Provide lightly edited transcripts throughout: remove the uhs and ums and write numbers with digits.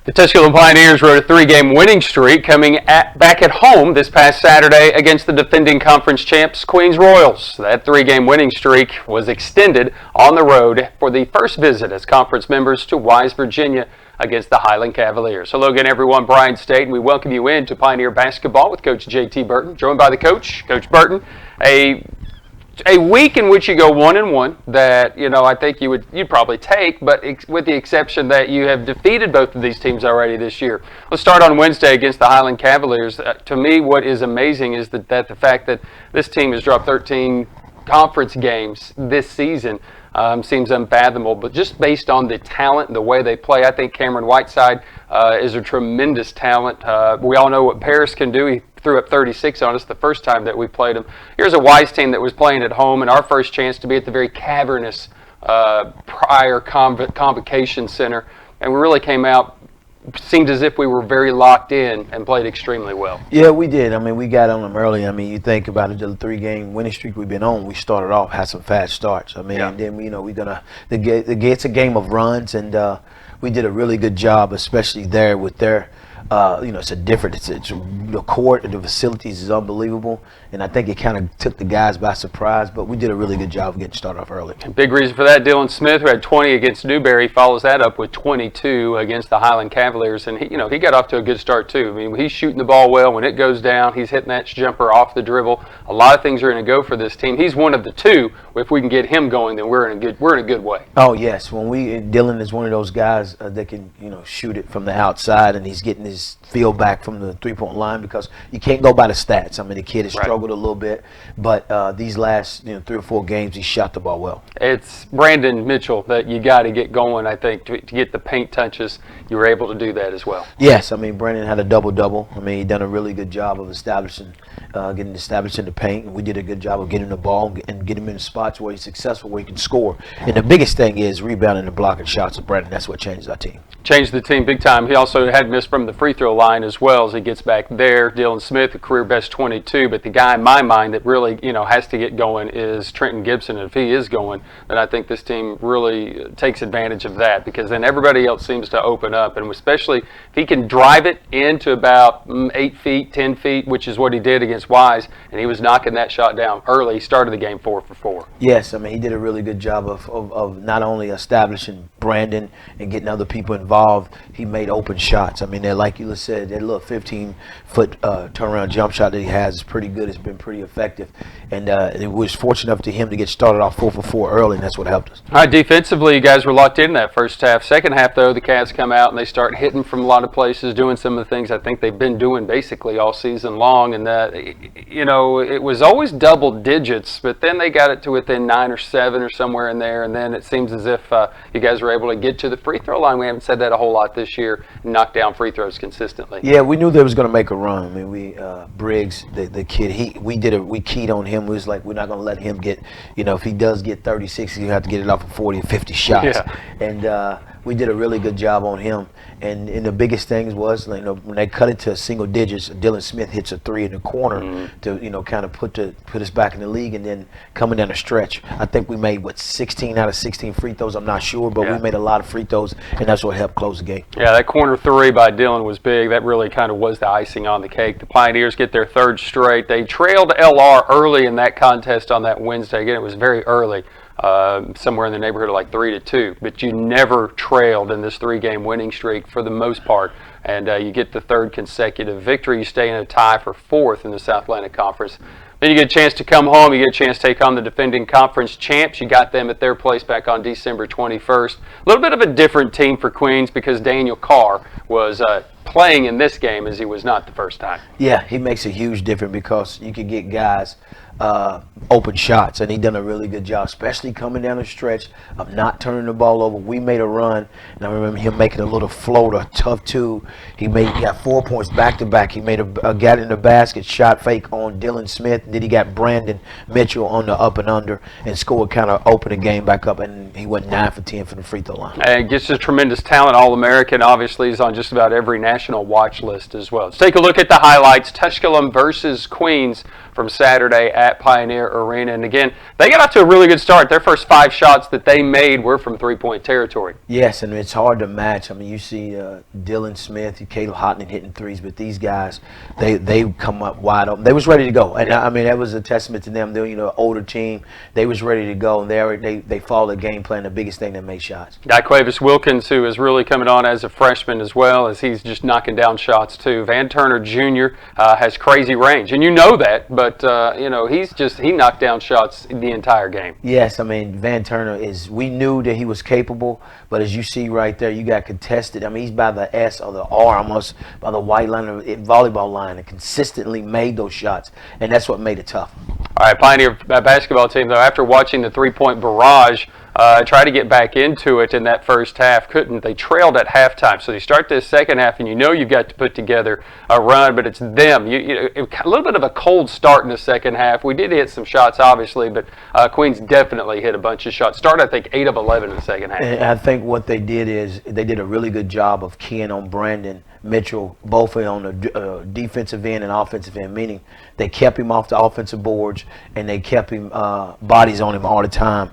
The Tusculum Pioneers rode a three-game winning streak coming back at home this past Saturday against the defending conference champs Queens Royals. That three-game winning streak was extended on the road for the first visit as conference members to Wise, Virginia against the Highland Cavaliers. Hello again, everyone. Brian State, and we welcome you into Pioneer Basketball with Coach J.T. Burton, joined by the coach, Coach Burton. A week in which you go 1-1 that, I think you'd probably take, but with the exception that you have defeated both of these teams already this year. Let's start on Wednesday against the Highland Cavaliers. To me, what is amazing is that the fact that this team has dropped 13 conference games this season seems unfathomable, but just based on the talent and the way they play, I think Cameron Whiteside is a tremendous talent. We all know what Paris can do. He threw up 36 on us the first time that we played him. Here's a Wise team that was playing at home, and our first chance to be at the very cavernous prior convocation center, and we really came out, seemed as if we were very locked in and played extremely well. Yeah, we did. We got on them early. You think about it, the three-game winning streak we've been on, we started off, had some fast starts. And then, it's a game of runs, and we did a really good job, especially there with their it's the court and the facilities is unbelievable, and I think it kind of took the guys by surprise, but we did a really good job of getting started off early. Big reason for that, Dylan Smith, who had 20 against Newberry, follows that up with 22 against the Highland Cavaliers, and he got off to a good start too. He's shooting the ball well. When it goes down, he's hitting that jumper off the dribble. A lot of things are going to go for this team. He's one of the two. If we can get him going, then we're in a good way. Oh yes, Dylan is one of those guys that can shoot it from the outside, and he's getting his feel back from the three-point line, because you can't go by the stats. The kid has struggled a little bit, but these last 3 or 4 games, he shot the ball well. It's Brandon Mitchell that you got to get going, I think, to get the paint touches. You were able to do that as well. Yes, Brandon had a double-double. He done a really good job of getting established in the paint, and we did a good job of getting the ball and getting him in spots where he's successful, where he can score. And the biggest thing is rebounding and blocking shots of Brandon. That's what changes our team. Changed the team big time. He also had missed from the free throw line as well as he gets back there. Dylan Smith, a career best 22, but the guy in my mind that really has to get going is Trenton Gibson. And if he is going, then I think this team really takes advantage of that, because then everybody else seems to open up, and especially if he can drive it into about 8 feet, 10 feet, which is what he did against Wise, and he was knocking that shot down early. He started the game 4 for 4. Yes, he did a really good job of not only establishing Brandon and getting other people involved, he made open shots. They're, like you said, that little 15-foot turnaround jump shot that he has is pretty good. It's been pretty effective, and it was fortunate enough to him to get started off 4 for 4 early, and that's what helped us. All right, defensively, you guys were locked in that first half. Second half, though, the Cavs come out and they start hitting from a lot of places, doing some of the things I think they've been doing basically all season long, and it was always double digits, but then they got it to within 9 or 7 or somewhere in there, and then it seems as if you guys were able to get to the free throw line. We haven't said that a whole lot this year, and knock down free throws consistently. Yeah, we knew they was going to make a run. Briggs, the kid, we keyed on him. We was like, we're not going to let him get, if he does get 36, he'll have to get it off of 40 or 50 shots. Yeah. And we did a really good job on him. And the biggest thing was, when they cut it to single digits, Dylan Smith hits a 3 in the corner to, kind of put us back in the league. And then coming down the stretch, I think we made 16 out of 16 free throws. I'm not sure, but we made a lot of free throws, and that's what helped close the game. Yeah, that corner 3 by Dylan was big. That really kind of was the icing on the cake. The Pioneers get their 3rd straight. They trailed LR early in that contest on that Wednesday. Again, it was very early. Somewhere in the neighborhood of like 3-2, but you never trailed in this 3-game winning streak for the most part, and you get the 3rd consecutive victory. You stay in a tie for 4th in the South Atlantic Conference. Then you get a chance to come home. You get a chance to take on the defending conference champs. You got them at their place back on December 21st. A little bit of a different team for Queens, because Daniel Carr was playing in this game as he was not the first time. Yeah, he makes a huge difference, because you could get guys open shots, and he done a really good job, especially coming down the stretch of not turning the ball over. We made a run, and I remember him making a little floater, tough 2. He got 4 points back to back. He made got in the basket, shot fake on Dylan Smith, and then he got Brandon Mitchell on the up and under, and scored, kind of open the game back up, and he went 9 for 10 from the free throw line. And gets a tremendous talent, All-American. Obviously, he's on just about every national watch list as well. Let's take a look at the highlights. Tusculum versus Queens from Saturday at at Pioneer Arena. And again, they got off to a really good start. Their first 5 shots that they made were from three-point territory. Yes, and it's hard to match. I mean, you see Dylan Smith, Caleb Houghton hitting threes, but these guys, they come up wide open. They was ready to go, and I mean that was a testament to them. They're older team. They was ready to go, and they followed the game plan. The biggest thing that made shots. Dyquavis Wilkins, who is really coming on as a freshman as well, as he's just knocking down shots too. Van Turner Jr. Has crazy range, and you know that, but he knocked down shots the entire game. Yes, I mean Van Turner we knew that he was capable, but as you see right there, you got contested. I mean, he's by the S or the R, almost by the white line or volleyball line, and consistently made those shots, and that's what made it tough. All right, Pioneer basketball team, though, after watching the three-point barrage, tried to get back into it in that first half, couldn't. They trailed at halftime, so you start this second half, and you've got to put together a run, but it's them. A little bit of a cold start in the second half. We did hit some shots, obviously, but Queens definitely hit a bunch of shots. Started, I think, 8 of 11 in the second half. And I think what they did is they did a really good job of keying on Brandon Mitchell, both on the defensive end and offensive end, meaning they kept him off the offensive boards and they kept him bodies on him all the time.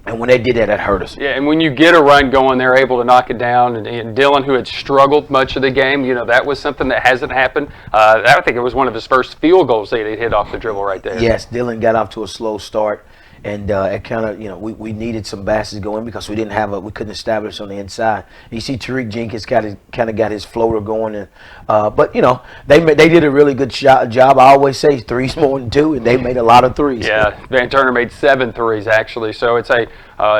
And when they did that, that hurt us. Yeah, and when you get a run going, they're able to knock it down. And Dylan, who had struggled much of the game, that was something that hasn't happened. I think it was one of his first field goals that he hit off the dribble right there. Yes, Dylan got off to a slow start. And it kind of, we needed some baskets going because we couldn't establish on the inside. You see Tariq Jenkins kind of got his floater going, and but they did a really good job. I always say 3's more than 2, and they made a lot of threes. Yeah, Van Turner made 7 threes actually. So it's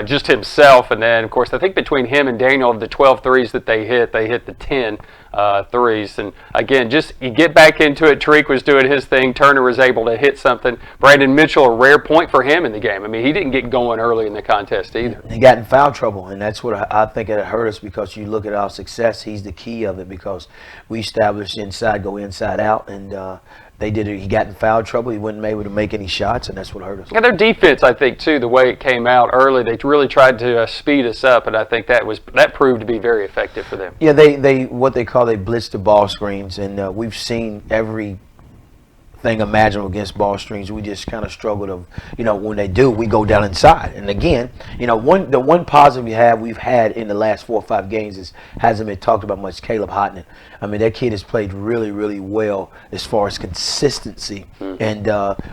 just himself, and then of course I think between him and Daniel, of the 12 threes that they hit the 10 threes. And again, just you get back into it. Tariq was doing his thing. Turner was able to hit something. Brandon Mitchell, a rare point for him in the game. I mean, he didn't get going early in the contest either. He got in foul trouble, and that's what I think it hurt us, because you look at our success, he's the key of it, because we established inside, go inside out, and they did it. He got in foul trouble. He wasn't able to make any shots, and that's what hurt us. Yeah, their defense, I think, too, the way it came out early, they really tried to speed us up, and I think that proved to be very effective for them. Yeah, they blitzed the ball screens, and we've seen every thing imaginable against ball screens. We just kind of struggled of, when they do, we go down inside. And again, the one positive we've had in the last 4 or 5 games hasn't been talked about much. Caleb Houghton. I mean, that kid has played really, really well as far as consistency, and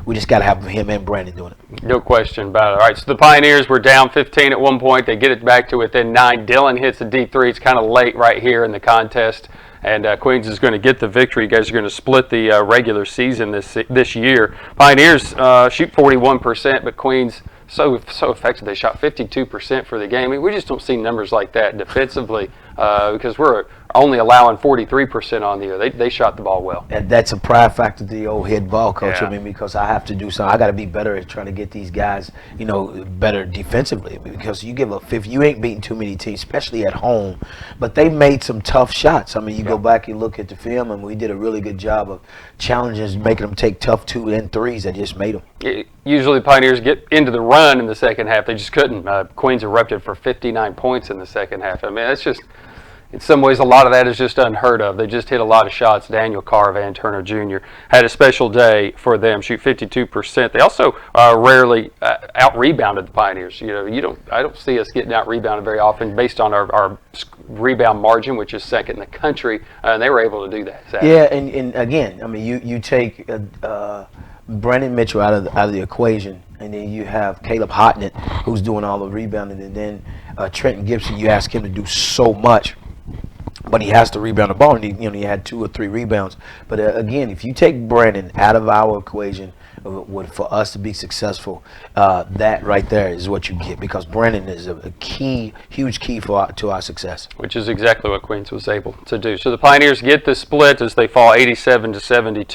we just got to have him and Brandon doing it. No question about it. All right, so the Pioneers were down 15 at one point. They get it back to within 9. Dylan hits a deep 3. It's kind of late right here in the contest. And Queens is going to get the victory. You guys are going to split the regular season this year. Pioneers shoot 41%, but Queens so effective. They shot 52% for the game. I mean, we just don't see numbers like that defensively because we're only allowing 43% on the year. They shot the ball well. And that's a pride factor to the old head ball coach. Yeah. I mean, because I have to do something. I got to be better at trying to get these guys, better defensively. Because you give up 50, you ain't beating too many teams, especially at home. But they made some tough shots. I mean, you go back and look at the film, and we did a really good job of challenges, making them take tough 2 and 3s that just made them. Usually Pioneers get into the run in the second half. They just couldn't. Queens erupted for 59 points in the second half. I mean, that's just, in some ways, a lot of that is just unheard of. They just hit a lot of shots. Daniel Carr, Van Turner Jr. had a special day for them. Shoot 52%. They also rarely out-rebounded the Pioneers. I don't see us getting out-rebounded very often based on our rebound margin, which is second in the country, and they were able to do that. Saturday. Yeah, and again, I mean, you take Brandon Mitchell out of the equation, and then you have Caleb Houghton, who's doing all the rebounding, and then Trenton Gibson. You ask him to do so much, but he has to rebound the ball, and he had 2 or 3 rebounds. But again, if you take Brandon out of our equation, for us to be successful, that right there is what you get, because Brandon is a huge key to our success. Which is exactly what Queens was able to do. So the Pioneers get the split as they fall 87-72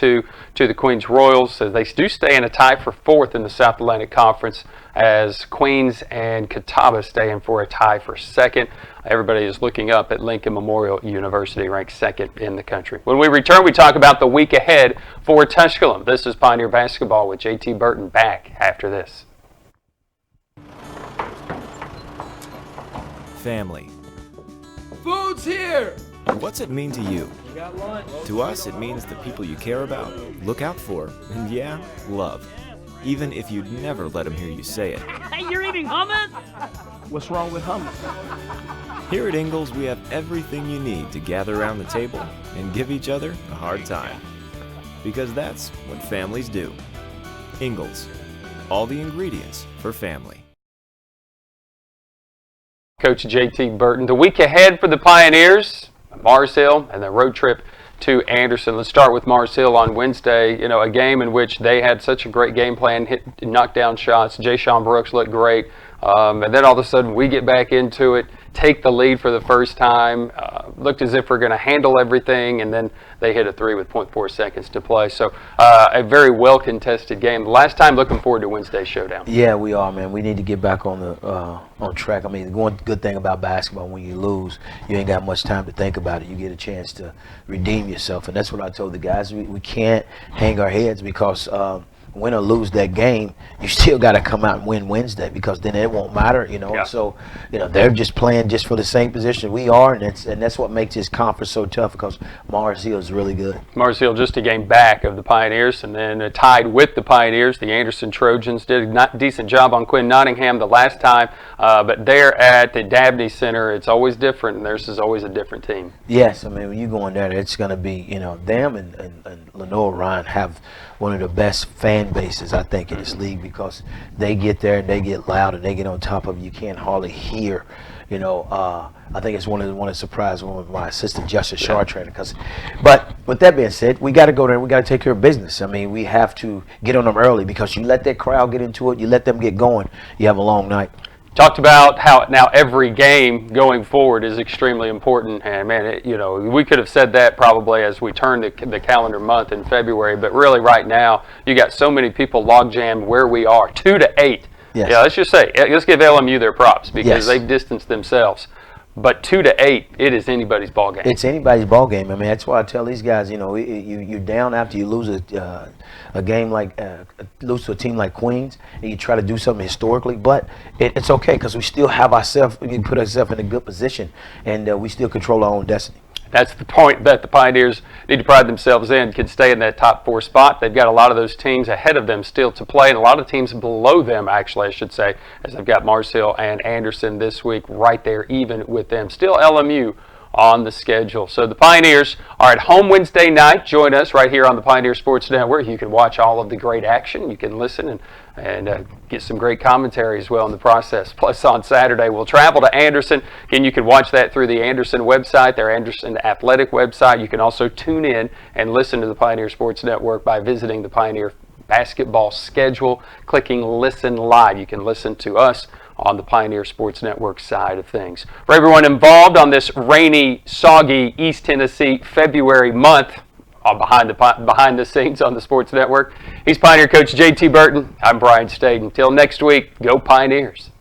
to the Queens Royals, as they do stay in a tie for 4th in the South Atlantic Conference, as Queens and Catawba stay in for a tie for 2nd. Everybody is looking up at Lincoln Memorial University, ranked 2nd in the country. When we return, we talk about the week ahead for Tusculum. This is Pioneer Basketball with JT Burton, back after this. Family. Food's here! What's it mean to you? To us, it means the people you care about, look out for, and yeah, love. Even if you'd never let them hear you say it. Hey, you're eating hummus? What's wrong with hummus? Here at Ingalls, we have everything you need to gather around the table and give each other a hard time. Because that's what families do. Ingalls. All the ingredients for family. Coach J.T. Burton. The week ahead for the Pioneers, Mars Hill and the road trip to Anderson. Let's start with Mars Hill on Wednesday. A game in which they had such a great game plan, hit knockdown shots. Jayshon Brooks looked great. And then all of a sudden we get back into it, take the lead for the first time. Looked as if we're going to handle everything, and then they hit a three with 0.4 seconds to play. So a very well-contested game. Last time, looking forward to Wednesday's showdown. Yeah, we are, man. We need to get back on the on track. I mean, the one good thing about basketball, when you lose, you ain't got much time to think about it. You get a chance to redeem yourself, and that's what I told the guys. We can't hang our heads because win or lose that game, you still got to come out and win Wednesday, because then it won't matter, Yeah. So, they're just playing just for the same position we are, and that's what makes this conference so tough, because Mars Hill is really good. Mars Hill just a game back of the Pioneers, and then tied with the Pioneers. The Anderson Trojans did a decent job on Quinn Nottingham the last time, but they're at the Dabney Center. It's always different, and theirs is always a different team. Yes, I mean, when you go in there, it's going to be, them and Lenore Ryan have one of the best fan bases, I think, in this league, because they get there and they get loud and they get on top of you. You can't hardly hear. I think it's one of the surprises of my assistant Justice Shar trainer. But with that being said, we got to go there and we got to take care of business. I mean, we have to get on them early, because you let that crowd get into it, you let them get going, you have a long night. Talked about how now every game going forward is extremely important, and man, we could have said that probably as we turn the calendar month in February, but really right now you got so many people log jammed where we are, 2-8. Yes. Yeah, let's just say, let's give LMU their props, because Yes. they've distanced themselves. But 2-8, it is anybody's ball game. It's anybody's ball game. I mean, that's why I tell these guys, you're down after you lose a game like lose to a team like Queens, and you try to do something historically. But it's okay, because we still have ourselves. We can put ourselves in a good position, and we still control our own destiny. That's the point that the Pioneers need to pride themselves in, can stay in that top 4 spot. They've got a lot of those teams ahead of them still to play, and a lot of teams below them, actually, I should say, as they've got Mars Hill and Anderson this week right there, even with them. Still LMU on the schedule. So the Pioneers are at home Wednesday night. Join us right here on the Pioneer Sports Network. You can watch all of the great action. You can listen and get some great commentary as well in the process. Plus on Saturday, we'll travel to Anderson. Again, you can watch that through the Anderson website, their Anderson Athletic website. You can also tune in and listen to the Pioneer Sports Network by visiting the Pioneer basketball schedule, clicking Listen Live. You can listen to us on the Pioneer Sports Network side of things. For everyone involved on this rainy, soggy East Tennessee February month, behind the scenes on the Sports Network, he's Pioneer Coach J.T. Burton. I'm Brian Staden. Until next week, go Pioneers.